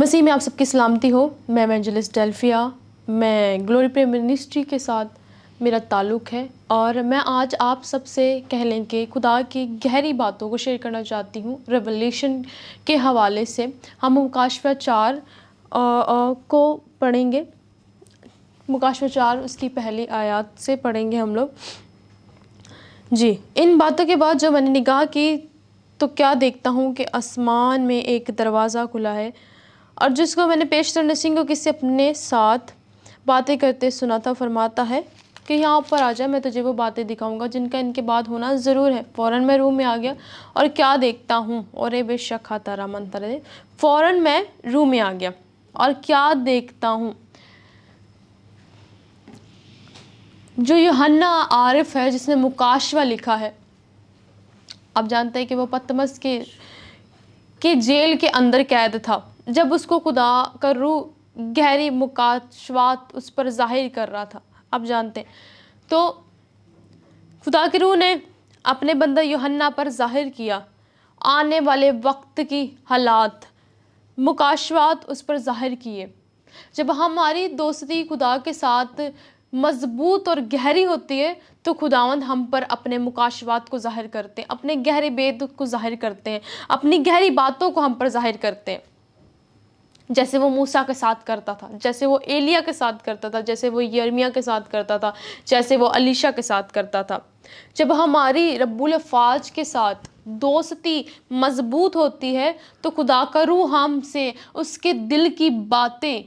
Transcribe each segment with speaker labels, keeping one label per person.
Speaker 1: مسیح میں آپ سب کی سلامتی ہو۔ میں ایونجلسٹ ڈیلفیا، میں گلوری پریئر منسٹری کے ساتھ میرا تعلق ہے، اور میں آج آپ سب سے کہہ لیں کہ خدا کی گہری باتوں کو شیئر کرنا چاہتی ہوں۔ ریولیشن کے حوالے سے ہم مکاشفہ 4 کو پڑھیں گے۔ مکاشفہ 4 اس کی پہلی آیات سے پڑھیں گے ہم لوگ۔ جی، ان باتوں کے بعد جو میں نے نگاہ کی تو کیا دیکھتا ہوں کہ آسمان میں ایک دروازہ کھلا ہے، اور جس کو میں نے پیشتر نسیم کو کسی اپنے ساتھ باتیں کرتے سنا تھا، فرماتا ہے کہ یہاں اوپر آ جا، میں تجھے وہ باتیں دکھاؤں گا جن کا ان کے بعد ہونا ضرور ہے۔ فوراً میں روح میں آ گیا، اور کیا دیکھتا ہوں، اور بے شک تارا منترے، فوراً میں روح میں آ گیا اور کیا دیکھتا ہوں، جو یوحنا عارف ہے جس نے مکاشفہ لکھا ہے۔ آپ جانتے ہیں کہ وہ پتمس کے جیل کے اندر قید تھا، جب اس کو خدا کا روح گہری مکاشفات اس پر ظاہر کر رہا تھا۔ آپ جانتے ہیں تو خدا کی روح نے اپنے بندہ یوحنا پر ظاہر کیا آنے والے وقت کی حالات، مکاشفات اس پر ظاہر کیے۔ جب ہماری دوستی خدا کے ساتھ مضبوط اور گہری ہوتی ہے تو خداوند ہم پر اپنے مکاشفات کو ظاہر کرتے ہیں، اپنے گہرے بید کو ظاہر کرتے ہیں، اپنی گہری باتوں کو ہم پر ظاہر کرتے ہیں، جیسے وہ موسیٰ کے ساتھ کرتا تھا، جیسے وہ ایلیا کے ساتھ کرتا تھا، جیسے وہ یرمیہ کے ساتھ کرتا تھا، جیسے وہ الیشا کے ساتھ کرتا تھا۔ جب ہماری رب الافواج کے ساتھ دوستی مضبوط ہوتی ہے تو خدا کا روح ہم سے اس کے دل کی باتیں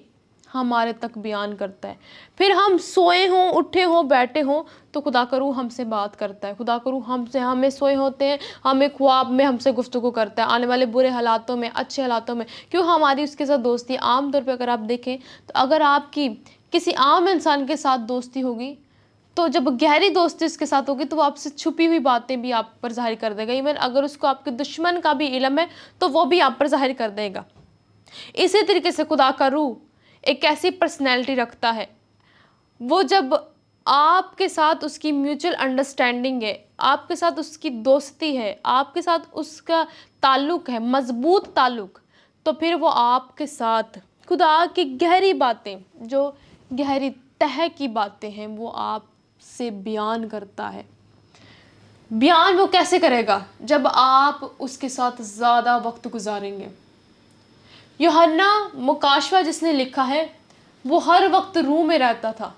Speaker 1: ہمارے تک بیان کرتا ہے۔ پھر ہم سوئے ہوں، اٹھے ہوں، بیٹھے ہوں تو خدا کا روح ہم سے بات کرتا ہے۔ خدا کا روح ہمیں سوئے ہوتے ہیں، ہمیں خواب میں ہم سے گفتگو کرتا ہے، آنے والے برے حالاتوں میں، اچھے حالاتوں میں، کیوں ہماری اس کے ساتھ دوستی۔ عام طور پہ اگر آپ دیکھیں تو اگر آپ کی کسی عام انسان کے ساتھ دوستی ہوگی تو جب گہری دوستی اس کے ساتھ ہوگی تو وہ آپ سے چھپی ہوئی باتیں بھی آپ پر ظاہر کر دے گا۔ ایون اگر اس کو آپ کے دشمن کا بھی علم ہے تو وہ بھی آپ پر ظاہر کر دے گا۔ اسی طریقے سے خدا کا روح ایک ایسی پرسنالٹی رکھتا ہے، وہ جب آپ کے ساتھ اس کی میوچل انڈرسٹینڈنگ ہے، آپ کے ساتھ اس کی دوستی ہے، آپ کے ساتھ اس کا تعلق ہے، مضبوط تعلق، تو پھر وہ آپ کے ساتھ خدا کی گہری باتیں، جو گہری تہہ کی باتیں ہیں، وہ آپ سے بیان کرتا ہے۔ بیان وہ کیسے کرے گا؟ جب آپ اس کے ساتھ زیادہ وقت گزاریں گے۔ یوحنا مکاشفہ جس نے لکھا ہے وہ ہر وقت روح میں رہتا تھا۔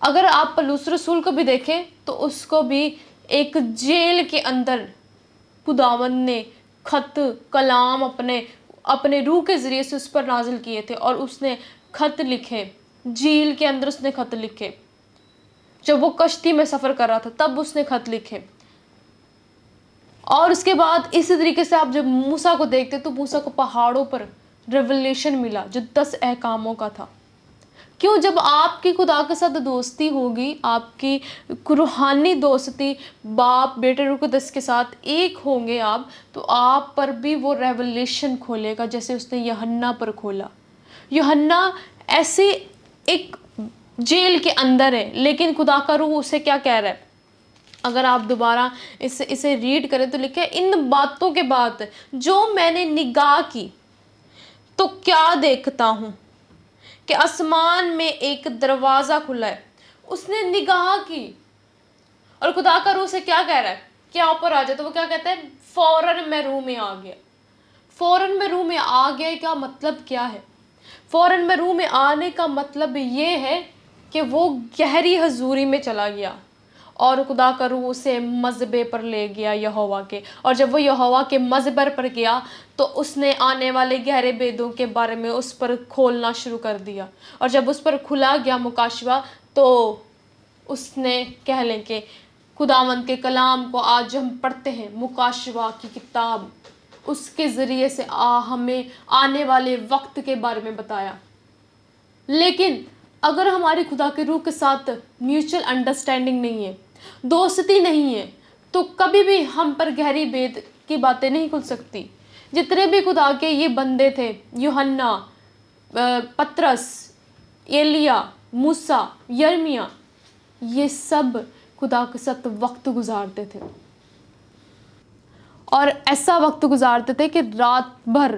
Speaker 1: اگر آپ پولس رسول کو بھی دیکھیں تو اس کو بھی ایک جیل کے اندر خداوند نے خط کلام اپنے روح کے ذریعے سے اس پر نازل کیے تھے، اور اس نے خط لکھے، جیل کے اندر اس نے خط لکھے۔ جب وہ کشتی میں سفر کر رہا تھا تب اس نے خط لکھے۔ اور اس کے بعد اسی طریقے سے آپ جب موسیٰ کو دیکھتے تو موسیٰ کو پہاڑوں پر ریولیشن ملا جو 10 احکاموں کا تھا۔ کیوں؟ جب آپ کی خدا کے ساتھ دوستی ہوگی، آپ کی روحانی دوستی باپ بیٹے روح القدس کے ساتھ ایک ہوں گے آپ، تو آپ پر بھی وہ ریولیشن کھولے گا جیسے اس نے یوحنا پر کھولا۔ یوحنا ایسے ایک جیل کے اندر ہے، لیکن خدا کا روح اسے کیا کہہ رہا ہے؟ اگر آپ دوبارہ اسے ریڈ کریں تو لکھے، ان باتوں کے بعد جو میں نے نگاہ کی تو کیا دیکھتا ہوں کہ آسمان میں ایک دروازہ کھلا ہے۔ اس نے نگاہ کی، اور خدا کا روح سے کیا کہہ رہا ہے؟ کیا اوپر آ جائے؟ تو وہ کیا کہتا ہے؟ فوراً میں روح میں آ گیا۔ فوراً میں روح میں آ گیا کا مطلب کیا ہے؟ فوراً میں روح میں آنے کا مطلب یہ ہے کہ وہ گہری حضوری میں چلا گیا، اور خدا کا روح اسے مذبے پر لے گیا یہوہ کے، اور جب وہ یہوہ کے مذبر پر گیا تو اس نے آنے والے گہرے بیدوں کے بارے میں اس پر کھولنا شروع کر دیا، اور جب اس پر کھلا گیا مکاشفہ تو اس نے کہہ لیں کہ خداوند کے کلام کو آج ہم پڑھتے ہیں، مکاشفہ کی کتاب، اس کے ذریعے سے ہمیں آنے والے وقت کے بارے میں بتایا۔ لیکن اگر ہماری خدا کے روح کے ساتھ میوچل انڈرسٹینڈنگ نہیں ہے، دوستی نہیں ہے، تو کبھی بھی ہم پر گہری بید کی باتیں نہیں کھل سکتی۔ جتنے بھی خدا کے یہ بندے تھے، یوحنا، پترس، ایلیا، موسیٰ، یرمیہ، یہ سب خدا کے ساتھ وقت گزارتے تھے، اور ایسا وقت گزارتے تھے کہ رات بھر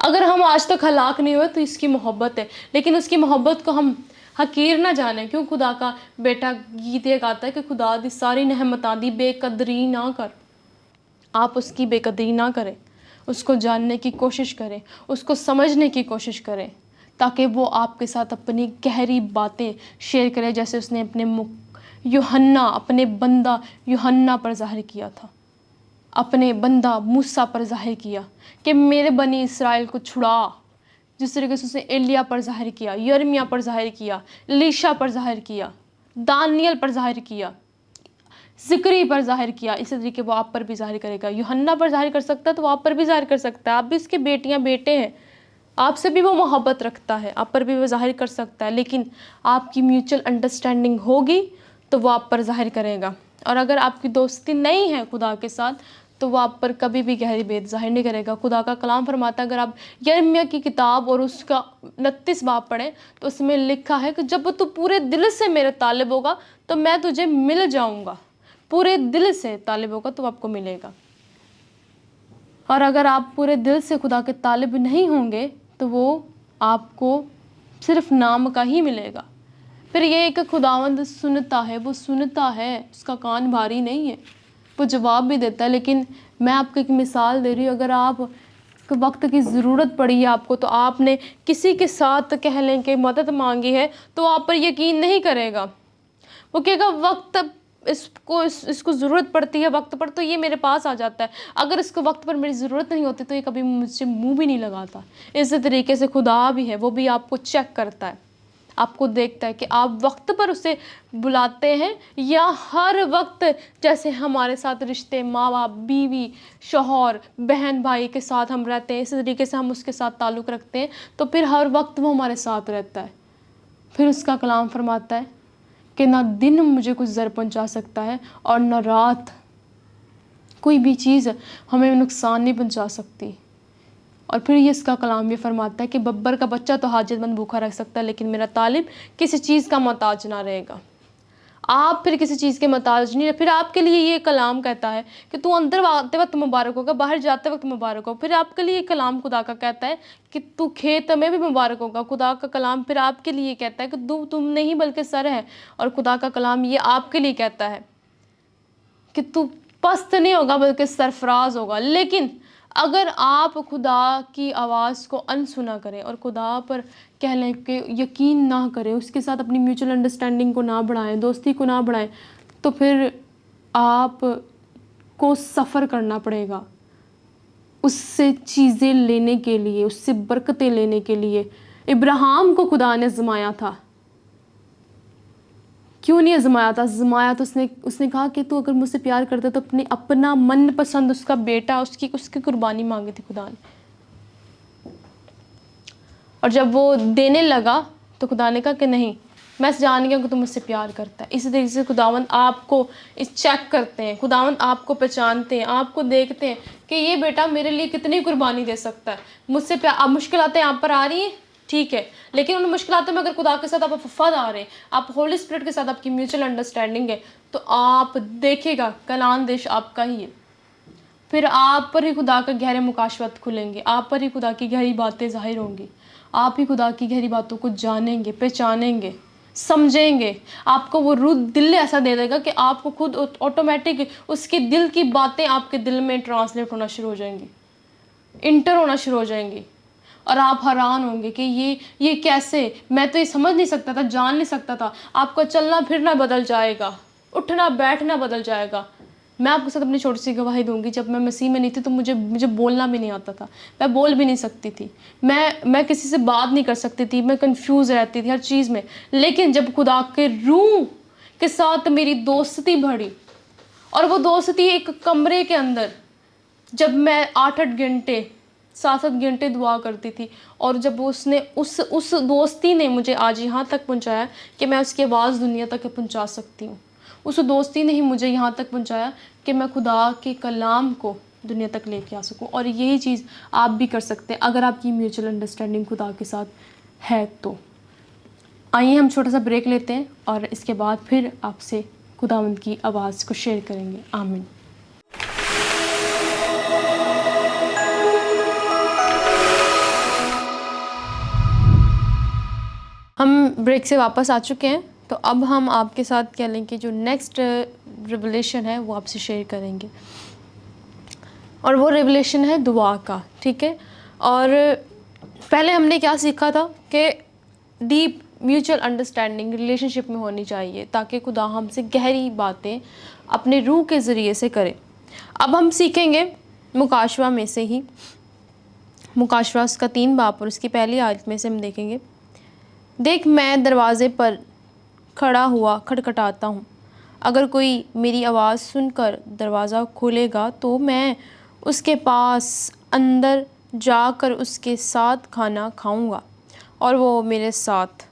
Speaker 1: اگر ہم آج تک ہلاک نہیں ہوئے تو اس کی محبت ہے، لیکن اس کی محبت کو ہم حقیر نہ جانیں. کیوں خدا کا بیٹا گیت یہ گاتا ہے کہ خدا دی ساری نعمتاں دی بے قدری نہ کر. آپ اس کی بے قدری نہ کریں، اس کو جاننے کی کوشش کریں، اس کو سمجھنے کی کوشش کریں، تاکہ وہ آپ کے ساتھ اپنی گہری باتیں شیئر کرے، جیسے اس نے اپنے بندہ یوحنا پر ظاہر کیا تھا، اپنے بندہ موسیٰ پر ظاہر کیا کہ میرے بنی اسرائیل کو چھڑا. جس طریقے سے اس نے ایلیا پر ظاہر کیا، یرمیہ پر ظاہر کیا، الیشا پر ظاہر کیا، دانیل پر ظاہر کیا، ذکری پر ظاہر کیا، اسی طریقے وہ آپ پر بھی ظاہر کرے گا. یوحنا پر ظاہر کر سکتا ہے تو وہ آپ پر بھی ظاہر کر سکتا ہے. آپ بھی اس کے بیٹیاں بیٹے ہیں، آپ سے بھی وہ محبت رکھتا ہے، آپ پر بھی وہ ظاہر کر سکتا ہے. لیکن آپ کی میوچل انڈرسٹینڈنگ ہوگی تو وہ آپ پر ظاہر کرے گا. اور اگر آپ کی دوستی نہیں ہے خدا کے ساتھ تو وہ آپ پر کبھی بھی گہری بات ظاہر نہیں کرے گا. خدا کا کلام فرماتا ہے، اگر آپ یرمیہ کی کتاب اور اس کا 29 باب پڑھیں تو اس میں لکھا ہے کہ جب تو پورے دل سے میرے طالب ہوگا تو میں تجھے مل جاؤں گا. پورے دل سے طالب ہوگا تو آپ کو ملے گا. اور اگر آپ پورے دل سے خدا کے طالب نہیں ہوں گے تو وہ آپ کو صرف نام کا ہی ملے گا. پھر یہ کہ خداوند سنتا ہے، وہ سنتا ہے، اس کا کان بھاری نہیں ہے، وہ جواب بھی دیتا ہے. لیکن میں آپ کو ایک مثال دے رہی ہوں، اگر آپ وقت کی ضرورت پڑی ہے آپ کو، تو آپ نے کسی کے ساتھ کہہ لیں کہ مدد مانگی ہے تو آپ پر یقین نہیں کرے گا. وہ کہے گا وقت اس کو ضرورت پڑتی ہے وقت پر تو یہ میرے پاس آ جاتا ہے، اگر اس کو وقت پر میری ضرورت نہیں ہوتی تو یہ کبھی مجھ سے منہ بھی نہیں لگاتا. اسی طریقے سے خدا بھی ہے، وہ بھی آپ کو چیک کرتا ہے، آپ کو دیکھتا ہے کہ آپ وقت پر اسے بلاتے ہیں یا ہر وقت جیسے ہمارے ساتھ رشتے ماں باپ، بیوی، شوہر، بہن بھائی کے ساتھ ہم رہتے ہیں، اسی طریقے سے ہم اس کے ساتھ تعلق رکھتے ہیں تو پھر ہر وقت وہ ہمارے ساتھ رہتا ہے. پھر اس کا کلام فرماتا ہے کہ نہ دن مجھے کچھ ضر پہنچا سکتا ہے اور نہ رات کوئی بھی چیز ہمیں نقصان نہیں پہنچا سکتی. اور پھر یہ اس کا کلام یہ فرماتا ہے کہ ببر کا بچہ تو حاجت مند بھوکا رکھ سکتا ہے لیکن میرا طالب کسی چیز کا محتاج نہ رہے گا. آپ پھر کسی چیز کے محتاج نہیں. پھر آپ کے لیے یہ کلام کہتا ہے کہ تو اندر آتے وقت مبارک ہوگا، باہر جاتے وقت مبارک ہو. پھر آپ کے لیے یہ کلام خدا کا کہتا ہے کہ تو کھیت میں بھی مبارک ہوگا. خدا کا کلام پھر آپ کے لیے کہتا ہے کہ تم نہیں بلکہ سر ہے. اور خدا کا کلام یہ آپ کے لیے کہتا ہے کہ تو پست نہیں ہوگا بلکہ سرفراز ہوگا. لیکن اگر آپ خدا کی آواز کو انسنا کریں اور خدا پر کہہ لیں کہ یقین نہ کریں، اس کے ساتھ اپنی میوچل انڈرسٹینڈنگ کو نہ بڑھائیں، دوستی کو نہ بڑھائیں، تو پھر آپ کو سفر کرنا پڑے گا اس سے چیزیں لینے کے لیے، اس سے برکتیں لینے کے لیے. ابراہیم کو خدا نے آزمایا تھا. کیوں نہیں آزمایا تھا؟ آزمایا تو اس نے کہا کہ تو اگر مجھ سے پیار کرتا تو اپنا من پسند اس کا بیٹا اس کی قربانی مانگی تھی خدا نے. اور جب وہ دینے لگا تو خدا نے کہا کہ نہیں، میں جان گیا کہ تم مجھ سے پیار کرتا ہے. اسی طریقے سے خداوند آپ کو چیک کرتے ہیں، خداوند آپ کو پہچانتے ہیں، آپ کو دیکھتے ہیں کہ یہ بیٹا میرے لیے کتنی قربانی دے سکتا ہے. مجھ سے اب مشکلاتیں آپ پر آ رہی ہیں، ٹھیک ہے، لیکن ان مشکلاتوں میں اگر خدا کے ساتھ آپ وفادار ہیں، آپ ہولی اسپرٹ کے ساتھ آپ کی میوچل انڈرسٹینڈنگ ہے، تو آپ دیکھے گا کلان دیش آپ کا ہی ہے. پھر آپ پر ہی خدا کا گہرے مکاشفت کھلیں گے، آپ پر ہی خدا کی گہری باتیں ظاہر ہوں گی، آپ ہی خدا کی گہری باتوں کو جانیں گے، پہچانیں گے، سمجھیں گے. آپ کو وہ روح دل ایسا دے دے گا کہ آپ کو خود آٹومیٹک اس کے دل کی باتیں آپ کے دل میں ٹرانسلیٹ ہونا شروع ہو جائیں گی، انٹر ہونا شروع ہو جائیں گی. اور آپ حیران ہوں گے کہ یہ کیسے، میں تو یہ سمجھ نہیں سکتا تھا، جان نہیں سکتا تھا. آپ کا چلنا پھرنا بدل جائے گا، اٹھنا بیٹھنا بدل جائے گا. میں آپ کے ساتھ اپنی چھوٹی سی گواہی دوں گی. جب میں مسیح میں نہیں تھی تو مجھے بولنا بھی نہیں آتا تھا، میں بول بھی نہیں سکتی تھی، میں کسی سے بات نہیں کر سکتی تھی، میں کنفیوز رہتی تھی ہر چیز میں. لیکن جب خدا کے روح کے ساتھ میری دوستی بڑھی، اور وہ دوستی ایک کمرے کے اندر، جب میں 8 گھنٹے 7 گھنٹے دعا کرتی تھی، اور جب اس دوستی نے مجھے آج یہاں تک پہنچایا کہ میں اس کی آواز دنیا تک پہنچا سکتی ہوں. اس دوستی نے ہی مجھے یہاں تک پہنچایا کہ میں خدا کے کلام کو دنیا تک لے کے آ سکوں. اور یہی چیز آپ بھی کر سکتے ہیں اگر آپ کی میوچل انڈرسٹینڈنگ خدا کے ساتھ ہے تو. آئیے ہم چھوٹا سا بریک لیتے ہیں اور اس کے بعد پھر آپ سے خداوند کی آواز کو شیئر کریں گے. آمین. ہم بریک سے واپس آ چکے ہیں، تو اب ہم آپ کے ساتھ کہہ لیں کہ جو نیکسٹ ریولیشن ہے وہ آپ سے شیئر کریں گے، اور وہ ریولیشن ہے دعا کا. ٹھیک ہے، اور پہلے ہم نے کیا سیکھا تھا کہ ڈیپ میوچل انڈرسٹینڈنگ ریلیشن شپ میں ہونی چاہیے تاکہ خدا ہم سے گہری باتیں اپنے روح کے ذریعے سے کرے. اب ہم سیکھیں گے مکاشوہ میں سے ہی، مکاشوہ اس کا 3 باب اور اس کی پہلی آیت میں سے ہم دیکھیں گے. دیکھ میں دروازے پر کھڑا ہوا کھٹکھٹاتا ہوں، اگر کوئی میری آواز سن کر دروازہ کھولے گا تو میں اس کے پاس اندر جا کر اس کے ساتھ کھانا کھاؤں گا اور وہ میرے ساتھ.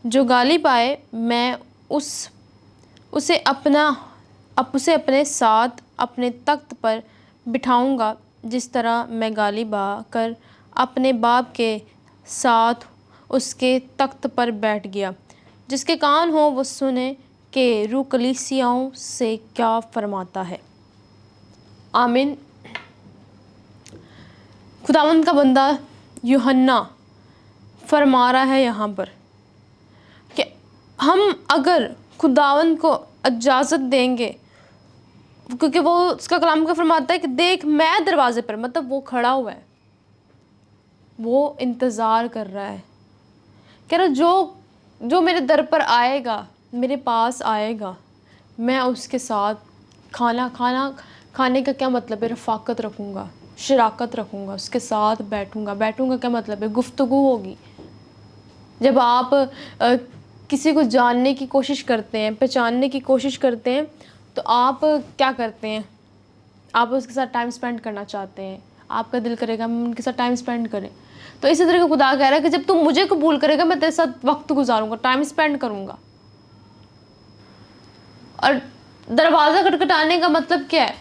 Speaker 1: جو غالب آئے میں اسے اپنے ساتھ اپنے تخت پر بٹھاؤں گا، جس طرح میں غالب آ کر اپنے باپ کے ساتھ اس کے تخت پر بیٹھ گیا. جس کے کان ہو وہ سنے کہ روح کلیسیاؤں سے کیا فرماتا ہے. آمین. خداوند کا بندہ یوحنا فرما رہا ہے یہاں پر کہ ہم اگر خداوند کو اجازت دیں گے، کیونکہ وہ اس کا کلام کا فرماتا ہے کہ دیکھ میں دروازے پر، مطلب وہ کھڑا ہوا ہے، وہ انتظار کر رہا ہے، کہہ رہا جو میرے در پر آئے گا، میرے پاس آئے گا، میں اس کے ساتھ کھانے کا کیا مطلب ہے؟ رفاقت رکھوں گا، شراکت رکھوں گا، اس کے ساتھ بیٹھوں گا کیا مطلب ہے؟ گفتگو ہوگی. جب آپ کسی کو جاننے کی کوشش کرتے ہیں، پہچاننے کی کوشش کرتے ہیں، تو آپ کیا کرتے ہیں؟ آپ اس کے ساتھ ٹائم سپینڈ کرنا چاہتے ہیں، آپ کا دل کرے گا ہم ان کے ساتھ ٹائم سپینڈ کریں. تو اسی طرح خدا کہہ رہا ہے کہ جب تم مجھے قبول کرے گا میں تیرے ساتھ وقت گزاروں گا، ٹائم سپینڈ کروں گا. اور دروازہ کھٹکھٹانے کا مطلب کیا ہے؟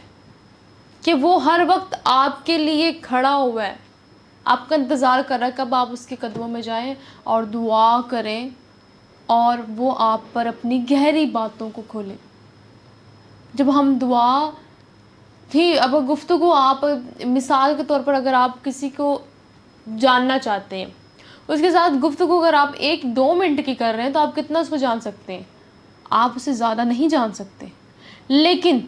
Speaker 1: کہ وہ ہر وقت آپ کے لیے کھڑا ہوا ہے، آپ کا انتظار کر رہا ہے کب آپ اس کے قدموں میں جائیں اور دعا کریں اور وہ آپ پر اپنی گہری باتوں کو کھولے. جب ہم دعا اب گفتگو، آپ مثال کے طور پر اگر آپ کسی کو جاننا چاہتے ہیں، اس کے ساتھ گفتگو اگر آپ 1-2 منٹ کی کر رہے ہیں تو آپ کتنا اس کو جان سکتے ہیں؟ آپ اسے زیادہ نہیں جان سکتے. لیکن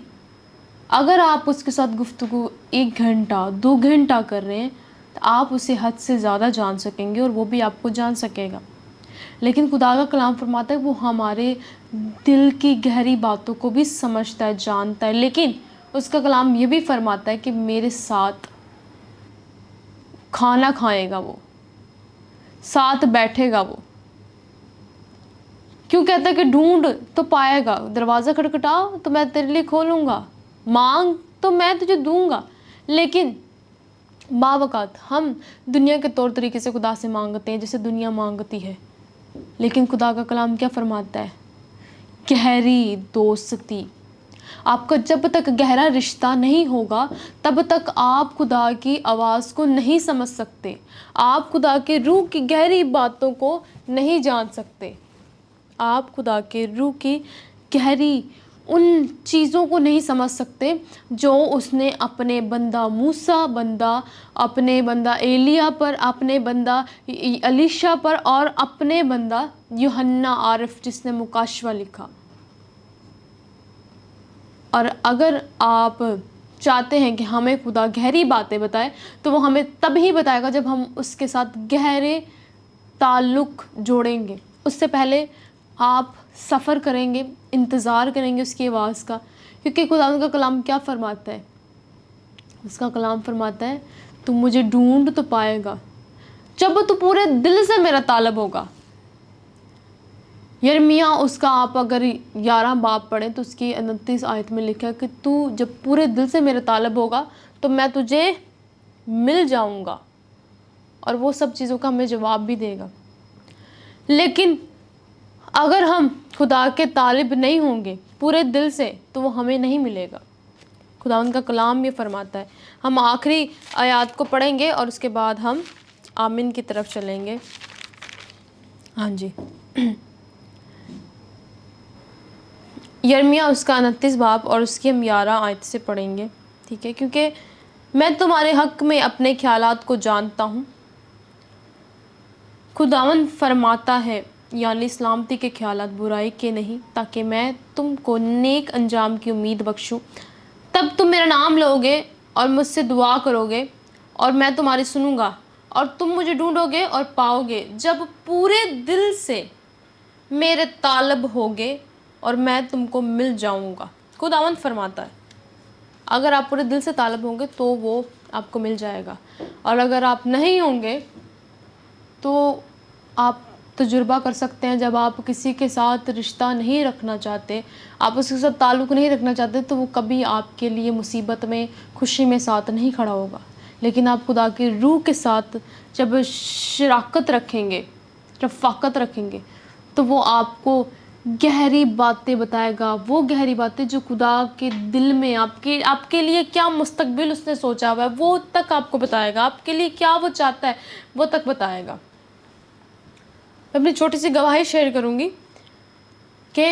Speaker 1: اگر آپ اس کے ساتھ گفتگو 1 گھنٹہ 2 گھنٹہ کر رہے ہیں تو آپ اسے حد سے زیادہ جان سکیں گے اور وہ بھی آپ کو جان سکے گا. لیکن خدا کا کلام فرماتا ہے وہ ہمارے دل کی گہری باتوں کو بھی سمجھتا ہے، جانتا ہے. لیکن اس کا کلام یہ بھی فرماتا ہے کہ میرے ساتھ کھانا کھائے گا، وہ ساتھ بیٹھے گا. وہ کیوں کہتا ہے کہ ڈھونڈ تو پائے گا، دروازہ کھٹکھٹاؤ تو میں تیرے لیے کھولوں گا، مانگ تو میں تجھے دوں گا. لیکن بعض اوقات ہم دنیا کے طور طریقے سے خدا سے مانگتے ہیں جیسے دنیا مانگتی ہے. لیکن خدا کا کلام کیا فرماتا ہے؟ گہری دوستی. آپ کا جب تک گہرا رشتہ نہیں ہوگا تب تک آپ خدا کی آواز کو نہیں سمجھ سکتے، آپ خدا کے روح کی گہری باتوں کو نہیں جان سکتے، آپ خدا کے روح کی گہری ان چیزوں کو نہیں سمجھ سکتے جو اس نے اپنے بندہ موسیٰ، اپنے بندہ ایلیا پر، اپنے بندہ الیشا پر اور اپنے بندہ یوحنا عارف جس نے مکاشوہ لکھا. اور اگر آپ چاہتے ہیں کہ ہمیں خدا گہری باتیں بتائے تو وہ ہمیں تب ہی بتائے گا جب ہم اس کے ساتھ گہرے تعلق جوڑیں گے. اس سے پہلے آپ سفر کریں گے، انتظار کریں گے اس کی آواز کا، کیونکہ خدا کا کلام کیا فرماتا ہے؟ اس کا کلام فرماتا ہے تو مجھے ڈھونڈ تو پائے گا جب تو پورے دل سے میرا طالب ہوگا. یرمیہ اس کا آپ اگر 11 باب پڑھیں تو اس کی 29 آیت میں لکھا ہے کہ تو جب پورے دل سے میرا طالب ہوگا تو میں تجھے مل جاؤں گا، اور وہ سب چیزوں کا ہمیں جواب بھی دے گا. لیکن اگر ہم خدا کے طالب نہیں ہوں گے پورے دل سے تو وہ ہمیں نہیں ملے گا. خدا ان کا کلام یہ فرماتا ہے. ہم آخری آیات کو پڑھیں گے اور اس کے بعد ہم آمین کی طرف چلیں گے. ہاں جی، یرمیہ اس کا 29 باب اور اس کی ہم 11 آیت سے پڑھیں گے. ٹھیک ہے، کیونکہ میں تمہارے حق میں اپنے خیالات کو جانتا ہوں، خداوند فرماتا ہے یعنی سلامتی کے خیالات، برائی کے نہیں، تاکہ میں تم کو نیک انجام کی امید بخشوں۔ تب تم میرا نام لو گے اور مجھ سے دعا کرو گے اور میں تمہاری سنوں گا، اور تم مجھے ڈھونڈو گے اور پاؤ گے جب پورے دل سے میرے طالب ہوگے اور میں تم کو مل جاؤں گا۔ خداوند فرماتا ہے اگر آپ پورے دل سے طالب ہوں گے تو وہ آپ کو مل جائے گا، اور اگر آپ نہیں ہوں گے تو آپ تجربہ کر سکتے ہیں جب آپ کسی کے ساتھ رشتہ نہیں رکھنا چاہتے، آپ اس کے ساتھ تعلق نہیں رکھنا چاہتے، تو وہ کبھی آپ کے لیے مصیبت میں، خوشی میں ساتھ نہیں کھڑا ہوگا۔ لیکن آپ خدا کی روح کے ساتھ جب شراکت رکھیں گے، رفاقت رکھیں گے، تو وہ آپ کو گہری باتیں بتائے گا، وہ گہری باتیں جو خدا کے دل میں آپ کے لیے کیا مستقبل اس نے سوچا ہوا ہے وہ تک آپ کو بتائے گا، آپ کے لیے کیا وہ چاہتا ہے وہ تک بتائے گا۔ میں اپنی چھوٹی سی گواہی شیئر کروں گی کہ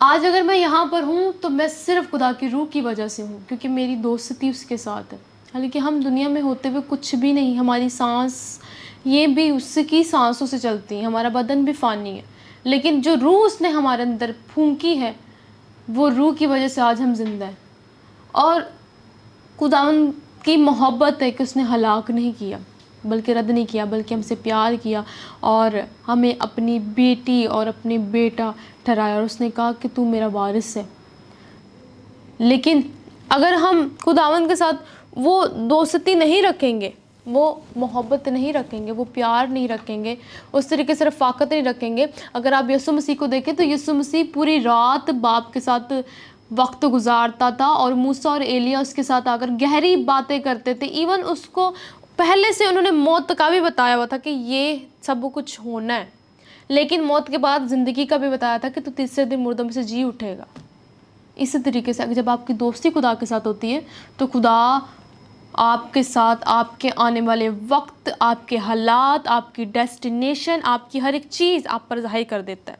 Speaker 1: آج اگر میں یہاں پر ہوں تو میں صرف خدا کی روح کی وجہ سے ہوں، کیونکہ میری دوستی اس کے ساتھ ہے۔ حالانکہ ہم دنیا میں ہوتے ہوئے کچھ بھی نہیں، ہماری سانس یہ بھی اس کی سانسوں سے چلتی ہیں، ہمارا بدن بھی فانی ہے، لیکن جو روح اس نے ہمارے اندر پھونکی ہے وہ روح کی وجہ سے آج ہم زندہ ہیں۔ اور خداوند کی محبت ہے کہ اس نے ہلاک نہیں کیا، بلکہ رد نہیں کیا، بلکہ ہم سے پیار کیا اور ہمیں اپنی بیٹی اور اپنے بیٹا ٹھہرایا، اور اس نے کہا کہ تو میرا وارث ہے۔ لیکن اگر ہم خداوند کے ساتھ وہ دوستی نہیں رکھیں گے، وہ محبت نہیں رکھیں گے، وہ پیار نہیں رکھیں گے، اس طریقے سے رفاقت نہیں رکھیں گے۔ اگر آپ یسوع مسیح کو دیکھیں تو یسوع مسیح پوری رات باپ کے ساتھ وقت گزارتا تھا، اور موسیٰ اور ایلیاہ اس کے ساتھ آ کر گہری باتیں کرتے تھے۔ ایون اس کو پہلے سے انہوں نے موت کا بھی بتایا ہوا تھا کہ یہ سب کچھ ہونا ہے، لیکن موت کے بعد زندگی کا بھی بتایا تھا کہ تو تیسرے دن مردوں میں سے جی اٹھے گا۔ اسی طریقے سے جب آپ کی دوستی خدا کے ساتھ ہوتی ہے تو خدا آپ کے ساتھ آپ کے آنے والے وقت، آپ کے حالات، آپ کی ڈیسٹینیشن، آپ کی ہر ایک چیز آپ پر ظاہر کر دیتا ہے۔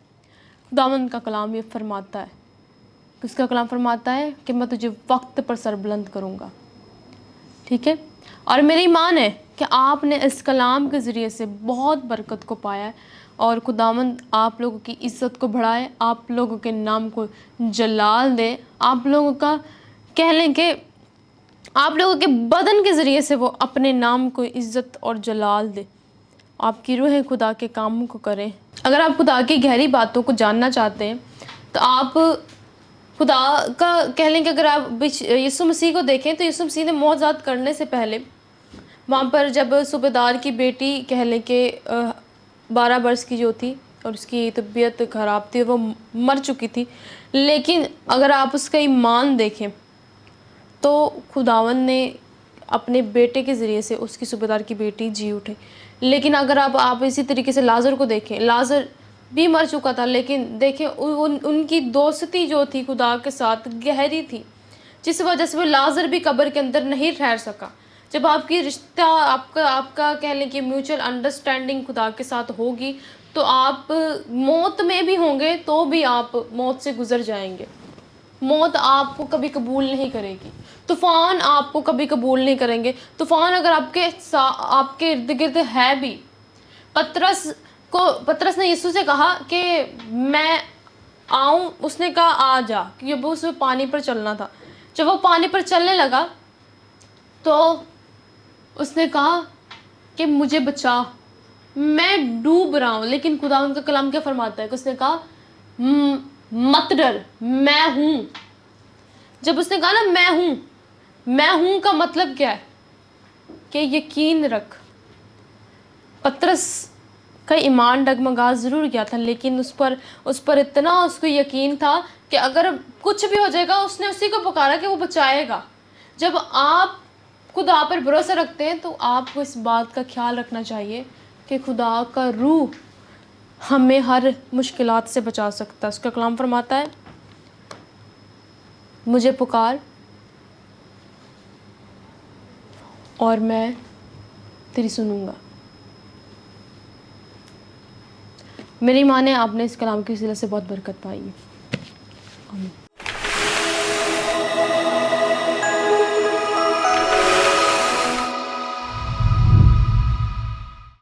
Speaker 1: خداوند کا کلام یہ فرماتا ہے، اس کا کلام فرماتا ہے کہ میں تجھے وقت پر سربلند کروں گا، ٹھیک ہے؟ اور میری ایمان ہے کہ آپ نے اس کلام کے ذریعے سے بہت برکت کو پایا ہے، اور خداوند آپ لوگوں کی عزت کو بڑھائے، آپ لوگوں کے نام کو جلال دے، آپ لوگوں کا کہہ لیں کہ آپ لوگوں کے بدن کے ذریعے سے وہ اپنے نام کو عزت اور جلال دے۔ آپ کی روح خدا کے کاموں کو کریں۔ اگر آپ خدا کی گہری باتوں کو جاننا چاہتے ہیں تو آپ خدا کا کہہ لیں کہ اگر آپ یسوع مسیح کو دیکھیں تو یسوع مسیح نے معجزات کرنے سے پہلے وہاں پر جب صوبہ دار کی بیٹی کہہ لیں کہ 12 برس کی جو تھی اور اس کی طبیعت خراب تھی، وہ مر چکی تھی، لیکن اگر آپ اس کا ایمان دیکھیں تو خداوند نے اپنے بیٹے کے ذریعے سے اس کی صوبہ دار کی بیٹی جی اٹھے۔ لیکن اگر آپ اسی طریقے سے لازر کو دیکھیں، لازر بھی مر چکا تھا، لیکن دیکھیں ان کی دوستی جو تھی خدا کے ساتھ گہری تھی، جس وجہ سے وہ لازر بھی قبر کے اندر نہیں ٹھہر سکا۔ جب آپ کی رشتہ آپ کا کہہ لیں کہ میوچل انڈرسٹینڈنگ خدا کے ساتھ ہوگی تو آپ موت میں بھی ہوں گے تو بھی آپ موت سے گزر جائیں گے۔ موت آپ کو کبھی قبول نہیں کرے گی، طوفان آپ کو کبھی قبول نہیں کریں گے۔ طوفان اگر آپ کے ارد گرد ہے بھی، پطرس نے یسوع سے کہا کہ میں آؤں، اس نے کہا آ جا، کیونکہ وہ اس میں پانی پر چلنا تھا۔ جب وہ پانی پر چلنے لگا تو اس نے کہا کہ مجھے بچا، میں ڈوب رہا ہوں، لیکن خدا ان کا کلام کیا فرماتا ہے کہ اس نے کہا مت ڈر، میں ہوں۔ جب اس نے کہا نا میں ہوں کا مطلب کیا ہے کہ یقین رکھ۔ پطرس کا ایمان ڈگمگا ضرور گیا تھا، لیکن اس پر اتنا اس کو یقین تھا کہ اگر کچھ بھی ہو جائے گا اس نے اسی کو پکارا کہ وہ بچائے گا۔ جب آپ خدا پر بھروسہ رکھتے ہیں تو آپ کو اس بات کا خیال رکھنا چاہیے کہ خدا کا روح ہمیں ہر مشکلات سے بچا سکتا ہے۔ اس کا کلام فرماتا ہے مجھے پکار اور میں تیری سنوں گا۔ میری ماں نے آپ نے اس کلام کی وسیلہ سے بہت برکت پائی ہے۔ آمین۔